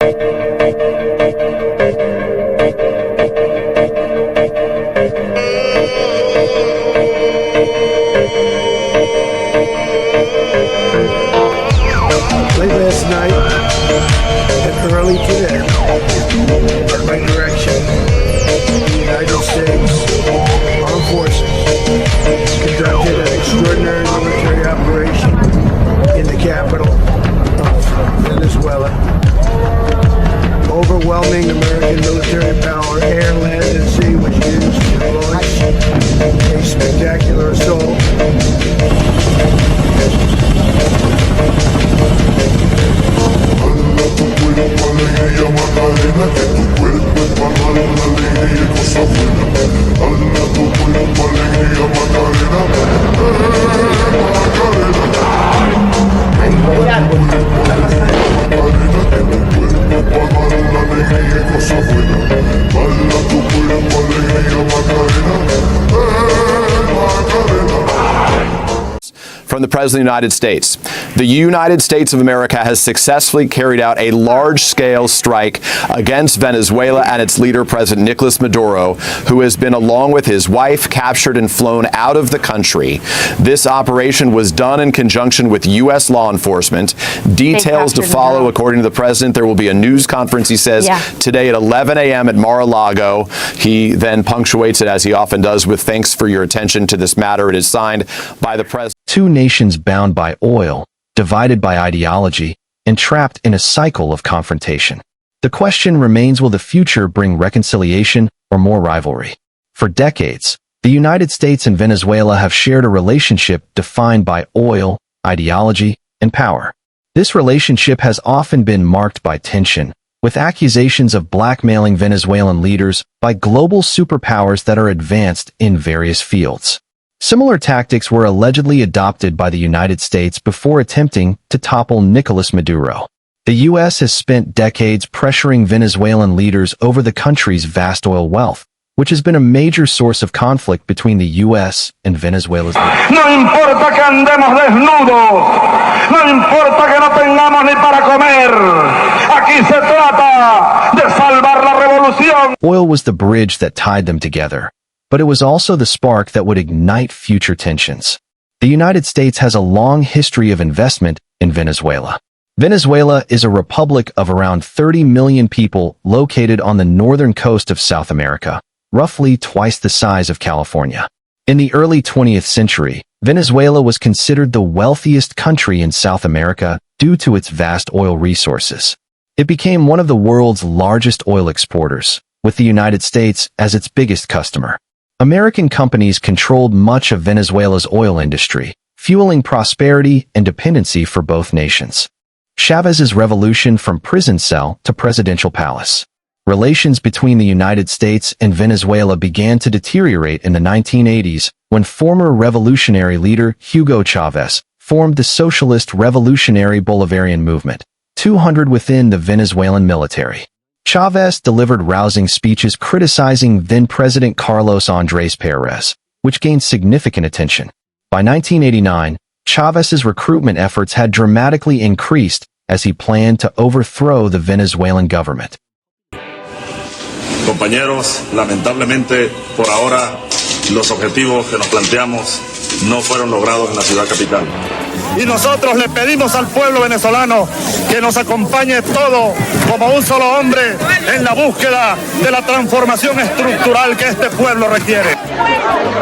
Late last night and early today, at my direction, the United States Armed Forces conducted an extraordinary military operation in the capital of Venezuela. Overwhelming American military power, air, land, and sea, was used to launch a spectacular assault. From the President of the United States. The United States of America has successfully carried out a large-scale strike against Venezuela and its leader, President Nicolas Maduro, who has been, along with his wife, captured and flown out of the country. This operation was done in conjunction with U.S. law enforcement. Details to follow, according to the President. There will be a news conference, he says, today at 11 a.m. at Mar-a-Lago. He then punctuates it, as he often does, with thanks for your attention to this matter. It is signed by the President. Two nations bound by oil, divided by ideology, and trapped in a cycle of confrontation. The question remains, will the future bring reconciliation or more rivalry? For decades, the United States and Venezuela have shared a relationship defined by oil, ideology, and power. This relationship has often been marked by tension, with accusations of blackmailing Venezuelan leaders by global superpowers that are advanced in various fields. Similar tactics were allegedly adopted by the United States before attempting to topple Nicolas Maduro. The U.S. has spent decades pressuring Venezuelan leaders over the country's vast oil wealth, which has been a major source of conflict between the U.S. and Venezuela's leaders. No importa que andemos desnudos, no importa que no tengamos ni para comer. Aquí se trata de salvar la revolución. Oil was the bridge that tied them together, but it was also the spark that would ignite future tensions. The United States has a long history of investment in Venezuela. Venezuela is a republic of around 30 million people located on the northern coast of South America, roughly twice the size of California. In the early 20th century, Venezuela was considered the wealthiest country in South America due to its vast oil resources. It became one of the world's largest oil exporters, with the United States as its biggest customer. American companies controlled much of Venezuela's oil industry, fueling prosperity and dependency for both nations. Chavez's revolution from prison cell to presidential palace. Relations between the United States and Venezuela began to deteriorate in the 1980s when former revolutionary leader Hugo Chávez formed the Socialist Revolutionary Bolivarian Movement, 200 within the Venezuelan military. Chavez delivered rousing speeches criticizing then-President Carlos Andrés Pérez, which gained significant attention. By 1989, Chavez's recruitment efforts had dramatically increased as he planned to overthrow the Venezuelan government. Compañeros, lamentablemente, por ahora, los objetivos que nos planteamos no fueron logrados en la ciudad capital. Y nosotros le pedimos al pueblo venezolano que nos acompañe todo como un solo hombre en la búsqueda de la transformación estructural que este pueblo requiere.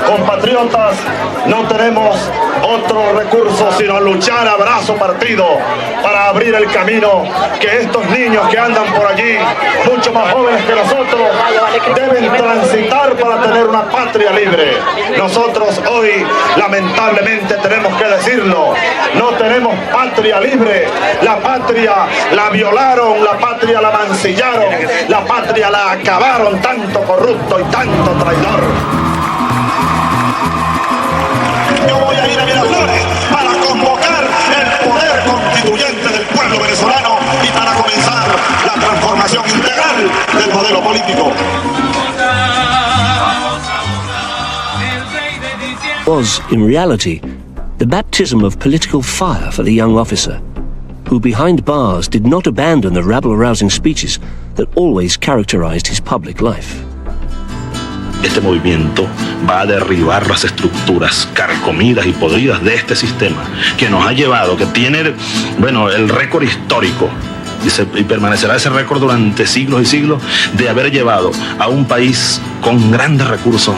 Compatriotas, no tenemos otro recurso sino luchar a brazo partido para abrir el camino que estos niños que andan por allí, mucho más jóvenes que nosotros, deben transitar para tener una patria libre. Nosotros hoy, lamentablemente, tenemos que decirlo. No tenemos patria libre. La patria la violaron, la patria la mancillaron, la patria la acabaron, tanto corrupto y tanto traidor. Yo voy a ir a Miraflores para convocar el poder constituyente del pueblo venezolano y para comenzar la transformación integral del modelo político. Was, in reality, the baptism of political fire for the young officer. who behind bars did not abandon the rabble-rousing speeches that always characterized his public life. Este movimiento va a derribar las estructuras carcomidas y podridas de este sistema que nos ha llevado, que tiene, bueno, el récord histórico y permanecerá ese récord durante siglos y siglos de haber llevado a un país con grandes recursos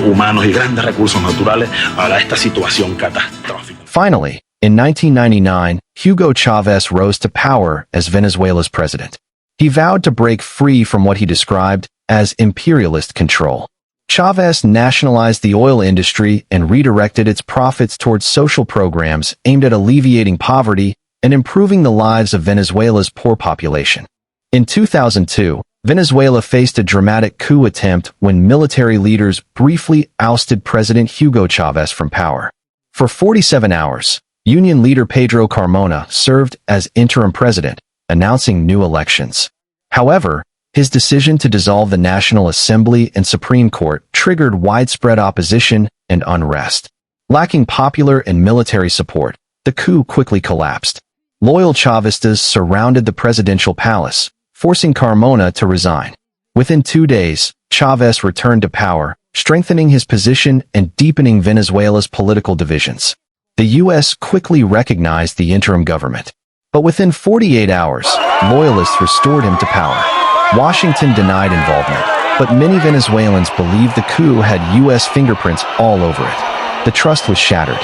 humanos y grandes recursos naturales a esta situación catastrófica. Finally, in 1999, Hugo Chávez rose to power as Venezuela's president. He vowed to break free from what he described as imperialist control. Chavez nationalized the oil industry and redirected its profits towards social programs aimed at alleviating poverty and improving the lives of Venezuela's poor population. In 2002, Venezuela faced a dramatic coup attempt when military leaders briefly ousted President Hugo Chávez from power. For 47 hours, Union leader Pedro Carmona served as interim president, announcing new elections. However, his decision to dissolve the National Assembly and Supreme Court triggered widespread opposition and unrest. Lacking popular and military support, the coup quickly collapsed. Loyal Chavistas surrounded the presidential palace, forcing Carmona to resign. Within 2 days, Chavez returned to power, strengthening his position and deepening Venezuela's political divisions. The U.S. quickly recognized the interim government. But within 48 hours, loyalists restored him to power. Washington denied involvement, but many Venezuelans believed the coup had U.S. fingerprints all over it. The trust was shattered.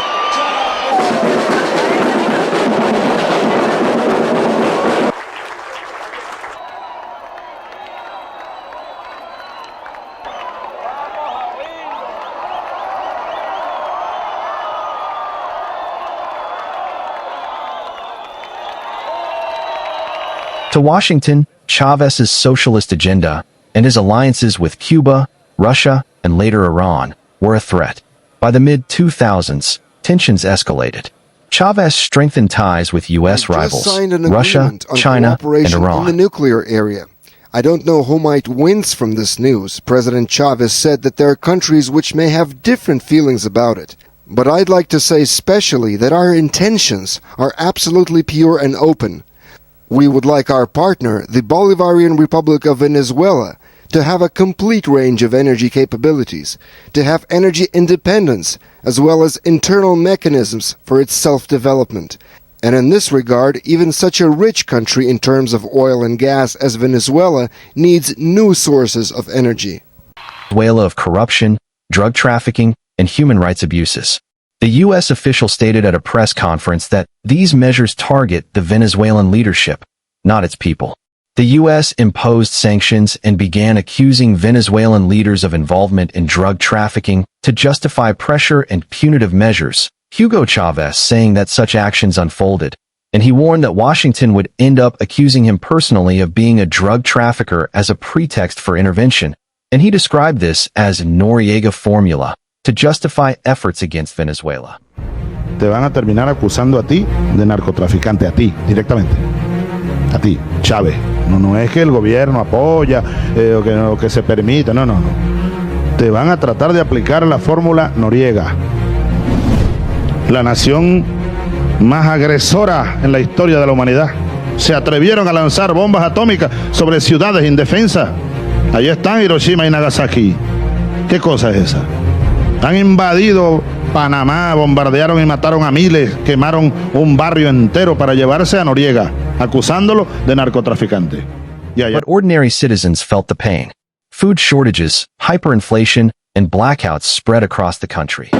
To Washington, Chavez's socialist agenda and his alliances with Cuba, Russia, and later Iran were a threat. By the mid-2000s, tensions escalated. Chavez strengthened ties with U.S. rivals, Russia, China, and Iran. In the nuclear area. I don't know who might wince from this news. President Chavez said that there are countries which may have different feelings about it. But I'd like to say especially that our intentions are absolutely pure and open. We would like our partner, the Bolivarian Republic of Venezuela, to have a complete range of energy capabilities, to have energy independence, as well as internal mechanisms for its self-development. And in this regard, even such a rich country in terms of oil and gas as Venezuela needs new sources of energy. Venezuela of corruption, drug trafficking, and human rights abuses. The U.S. official stated at a press conference that these measures target the Venezuelan leadership, not its people. The U.S. imposed sanctions and began accusing Venezuelan leaders of involvement in drug trafficking to justify pressure and punitive measures, Hugo Chávez saying that such actions unfolded, and he warned that Washington would end up accusing him personally of being a drug trafficker as a pretext for intervention, and he described this as Noriega formula to justify efforts against Venezuela. Te van a terminar acusando a ti de narcotraficante, a ti, directamente. A ti, Chávez. No es que el gobierno apoya o que se permita, no. Te van a tratar de aplicar la fórmula Noriega. La nación más agresora en la historia de la humanidad. Se atrevieron a lanzar bombas atómicas sobre ciudades indefensas. Allí están Hiroshima y Nagasaki. ¿Qué cosa es esa? Han invadido Panamá, bombardearon y mataron a miles, quemaron un barrio entero para llevarse a Noriega, acusándolo de narcotraficante. But ordinary citizens felt the pain. Food shortages, hyperinflation, and blackouts spread across the country.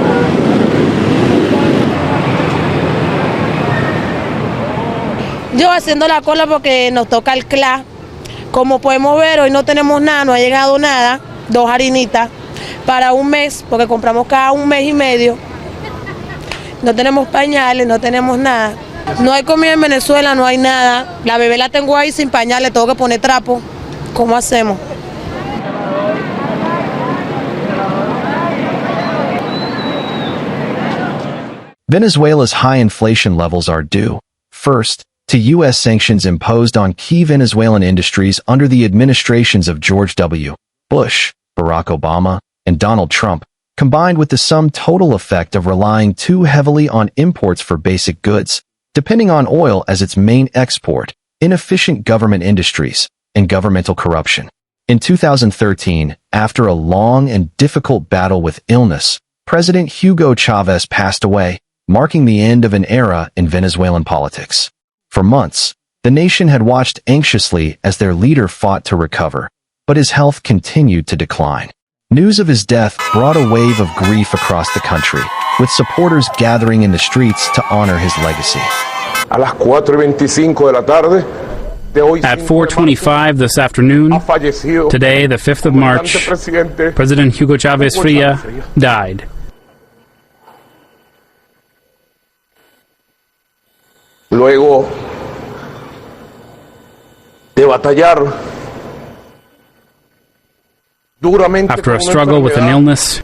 Yo haciendo la cola porque nos toca el CLA. Como podemos ver, hoy no tenemos nada, no ha llegado nada, 2 harinitas. Para un mes, porque compramos cada un mes y medio. No tenemos pañales, no tenemos nada. No hay comida en Venezuela, no hay nada. La bebé la tengo ahí sin pañales, tengo que poner trapo. ¿Cómo hacemos? Venezuela's high inflation levels are due, first, to U.S. sanctions imposed on key Venezuelan industries under the administrations of George W. Bush, Barack Obama, and Donald Trump, combined with the sum total effect of relying too heavily on imports for basic goods, depending on oil as its main export, inefficient government industries, and governmental corruption. In 2013, after a long and difficult battle with illness, President Hugo Chávez passed away, marking the end of an era in Venezuelan politics. For months, the nation had watched anxiously as their leader fought to recover, but his health continued to decline. News of his death brought a wave of grief across the country, with supporters gathering in the streets to honor his legacy. A las 4:25 de la tarde, at 4:25 this afternoon, today, the 5th of March, President Hugo Chávez Fría died. Luego de batallar duramente after a struggle with an illness,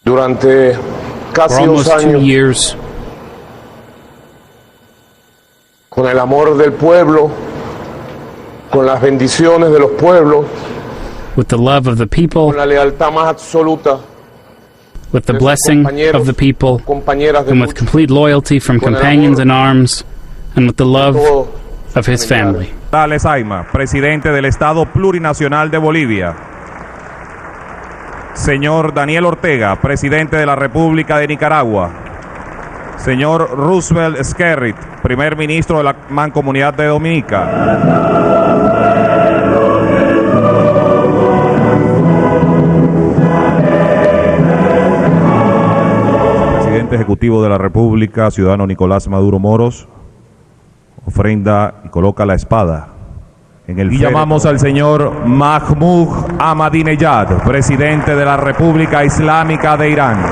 durante for almost 2 years, con el amor del pueblo, con las bendiciones de los pueblos, with the love of the people, con la lealtad más absoluta, with the blessing of the people, and with complete loyalty from companions in arms, and with the love of his family. Morales Aima, presidente del Estado Plurinacional de Bolivia. Señor Daniel Ortega, presidente de la República de Nicaragua. Señor Roosevelt Skerrit, primer ministro de la Mancomunidad de Dominica. Presidente ejecutivo de la República, ciudadano Nicolás Maduro Moros, ofrenda y coloca la espada en el féretro. Y llamamos al señor Mahmoud Ahmadinejad, presidente de la República Islámica de Irán.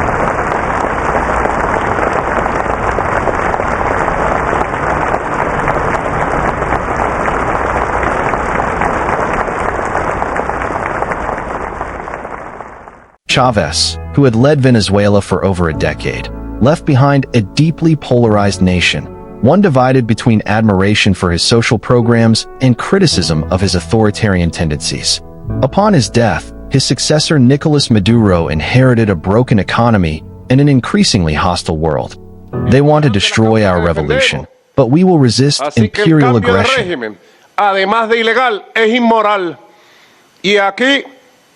Chavez, who had led Venezuela for over a decade, left behind a deeply polarized nation, one divided between admiration for his social programs and criticism of his authoritarian tendencies. Upon his death, his successor Nicolás Maduro inherited a broken economy and an increasingly hostile world. They want to destroy our revolution, but we will resist imperial aggression. Además de ilegal, es inmoral. Y aquí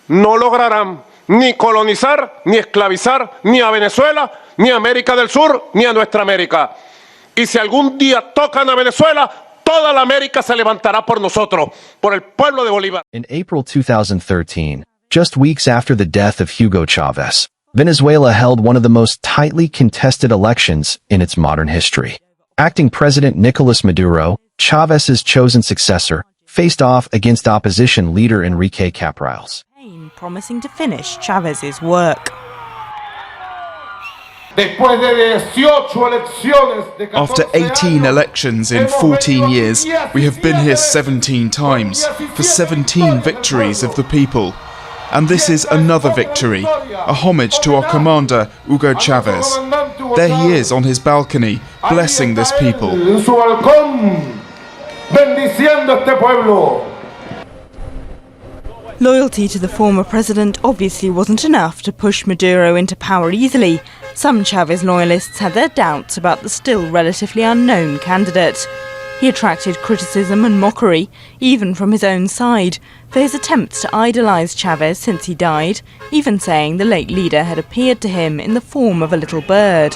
no lograrán ni colonizar, ni esclavizar, ni a Venezuela, ni a América del Sur, ni a nuestra América. Y si algún día tocan a Venezuela, toda la América se levantará por nosotros, por el pueblo de Bolívar. In April 2013, just weeks after the death of Hugo Chávez, Venezuela held one of the most tightly contested elections in its modern history. Acting President Nicolás Maduro, Chávez's chosen successor, faced off against opposition leader Enrique Capriles, promising to finish Chávez's work. After 18 elections in 14 years, we have been here 17 times, for 17 victories of the people. And this is another victory, a homage to our commander, Hugo Chávez. There he is on his balcony, blessing this people. Loyalty to the former president obviously wasn't enough to push Maduro into power easily. Some Chavez loyalists had their doubts about the still relatively unknown candidate. He attracted criticism and mockery, even from his own side, for his attempts to idolize Chavez since he died, even saying the late leader had appeared to him in the form of a little bird.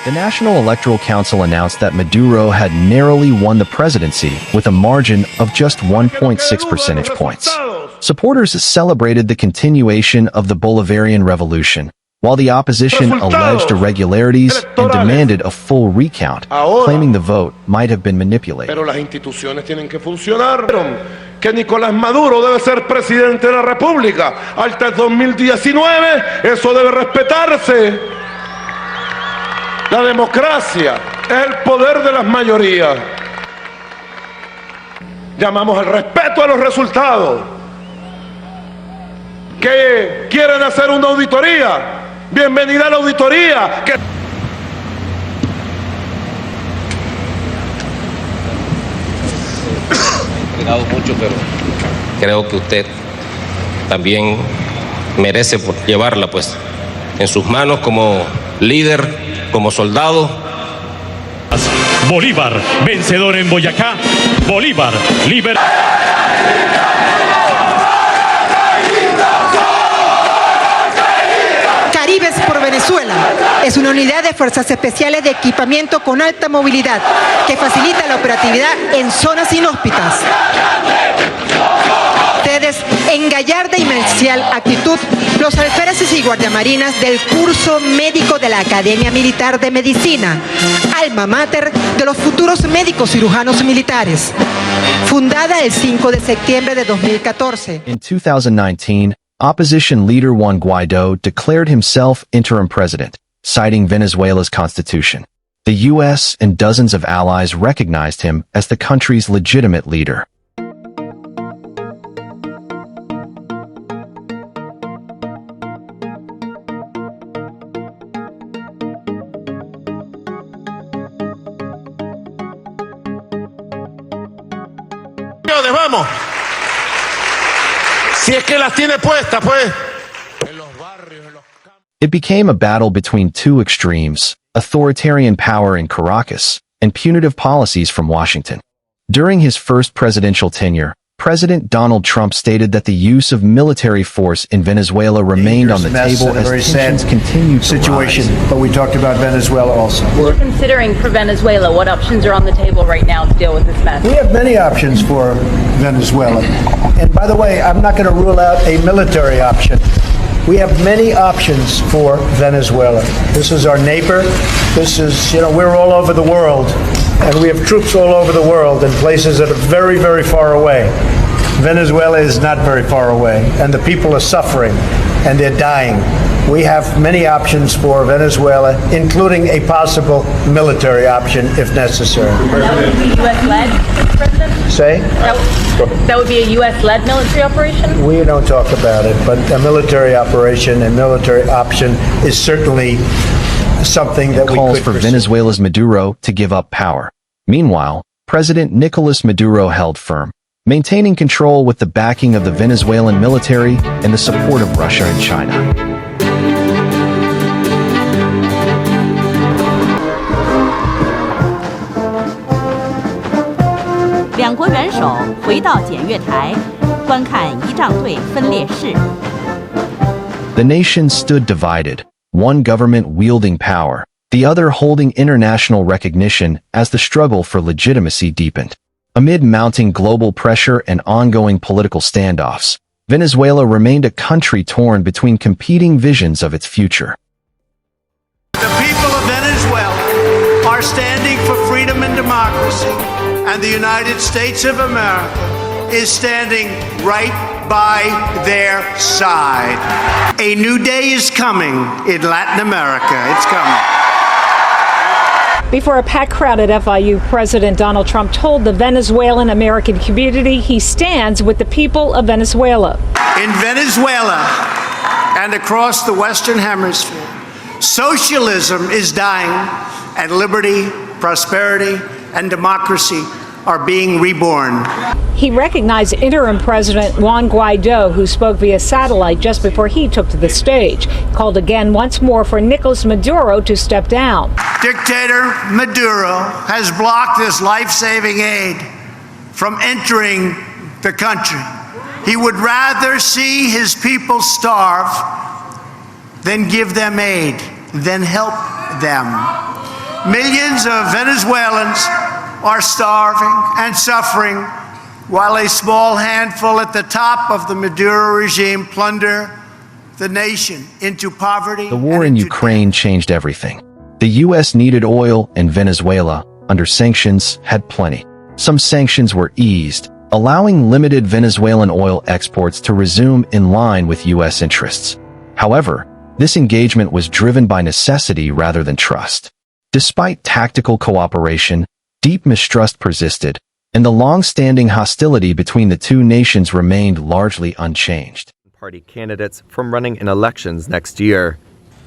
The National Electoral Council announced that Maduro had narrowly won the presidency with a margin of just 1.6 percentage points. Supporters celebrated the continuation of the Bolivarian Revolution, while the opposition alleged irregularities and demanded a full recount, claiming the vote might have been manipulated. Pero las instituciones tienen que funcionar. Que Nicolás Maduro debe ser presidente de la República hasta el 2019, eso debe respetarse. La democracia es el poder de las mayorías. Llamamos al respeto a los resultados. Que quieren hacer una auditoría. Bienvenida a la auditoría. He mucho, pero creo que usted también merece llevarla pues en sus manos como líder como soldado. Bolívar, vencedor en Boyacá. Bolívar, liber... Caribes por Venezuela es una unidad de fuerzas especiales de equipamiento con alta movilidad que facilita la operatividad en zonas inhóspitas. Ustedes, en gallarda y marcial actitud, los alféreces y guardiamarinas del curso médico de la Academia Militar de Medicina, alma mater de los futuros médicos cirujanos militares, fundada el 5 de septiembre de 2014. In 2019, opposition leader Juan Guaidó declared himself interim president, citing Venezuela's constitution. The U.S. and dozens of allies recognized him as the country's legitimate leader. Vamos. Si es que las tiene puestas, pues. It became a battle between two extremes, authoritarian power in Caracas and punitive policies from Washington. During his first presidential tenure, President Donald Trump stated that the use of military force in Venezuela remained on the table as tensions continued to rise. But we talked about Venezuela also. We're considering for Venezuela, what options are on the table right now to deal with this mess? We have many options for Venezuela. And by the way, I'm not going to rule out a military option. We have many options for Venezuela. This is our neighbor. This is, we're all over the world. And we have troops all over the world in places that are very, very far away. Venezuela is not very far away. And the people are suffering and they're dying. We have many options for Venezuela, including a possible military option if necessary. That would be U.S.-led, President? Say? That would be a U.S.-led military operation? We don't talk about it, but a military operation and military option is certainly something that we calls could for pursue. Venezuela's Maduro to give up power. Meanwhile, President Nicolas Maduro held firm, maintaining control with the backing of the Venezuelan military and the support of Russia and China. 两国元首回到检阅台，观看仪仗队分列式。 The nation stood divided, one government wielding power, the other holding international recognition as the struggle for legitimacy deepened. Amid mounting global pressure and ongoing political standoffs, Venezuela remained a country torn between competing visions of its future. The people of Venezuela are standing for freedom and democracy, and the United States of America is standing right by their side. A new day is coming in Latin America. It's coming. Before a packed crowd at FIU, President Donald Trump told the Venezuelan American community he stands with the people of Venezuela. In Venezuela and across the Western Hemisphere, socialism is dying and liberty, prosperity, and democracy are being reborn. He recognized interim President Juan Guaidó, who spoke via satellite just before he took to the stage, called again once more for Nicolas Maduro to step down. Dictator Maduro has blocked this life-saving aid from entering the country. He would rather see his people starve than give them aid, than help them. Millions of Venezuelans are starving and suffering while a small handful at the top of the Maduro regime plunder the nation into poverty. The war in Ukraine changed everything. The U.S. needed oil and Venezuela, under sanctions, had plenty. Some sanctions were eased, allowing limited Venezuelan oil exports to resume in line with U.S. interests. However, this engagement was driven by necessity rather than trust. Despite tactical cooperation, deep mistrust persisted, and the long-standing hostility between the two nations remained largely unchanged. Party candidates from running in elections next year.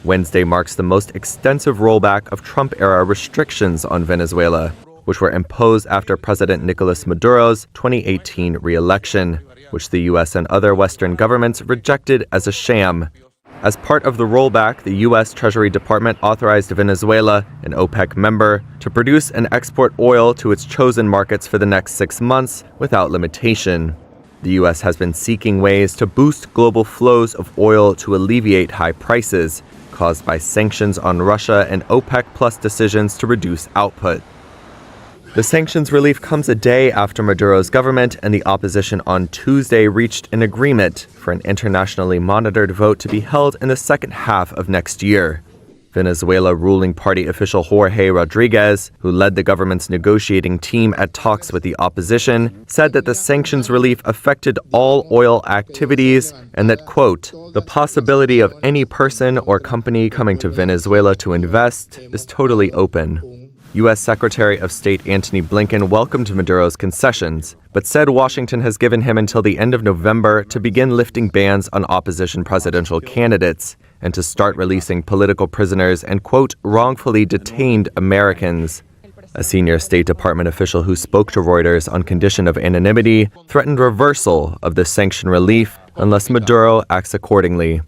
Wednesday marks the most extensive rollback of Trump-era restrictions on Venezuela, which were imposed after President Nicolas Maduro's 2018 re-election, which the U.S. and other Western governments rejected as a sham. As part of the rollback, the U.S. Treasury Department authorized Venezuela, an OPEC member, to produce and export oil to its chosen markets for the next 6 months without limitation. The U.S. has been seeking ways to boost global flows of oil to alleviate high prices caused by sanctions on Russia and OPEC Plus decisions to reduce output. The sanctions relief comes a day after Maduro's government and the opposition on Tuesday reached an agreement for an internationally monitored vote to be held in the second half of next year. Venezuela ruling party official Jorge Rodriguez, who led the government's negotiating team at talks with the opposition, said that the sanctions relief affected all oil activities and that, quote, the possibility of any person or company coming to Venezuela to invest is totally open. U.S. Secretary of State Antony Blinken welcomed Maduro's concessions, but said Washington has given him until the end of November to begin lifting bans on opposition presidential candidates and to start releasing political prisoners and, quote, wrongfully detained Americans. A senior State Department official who spoke to Reuters on condition of anonymity threatened reversal of the sanction relief unless Maduro acts accordingly.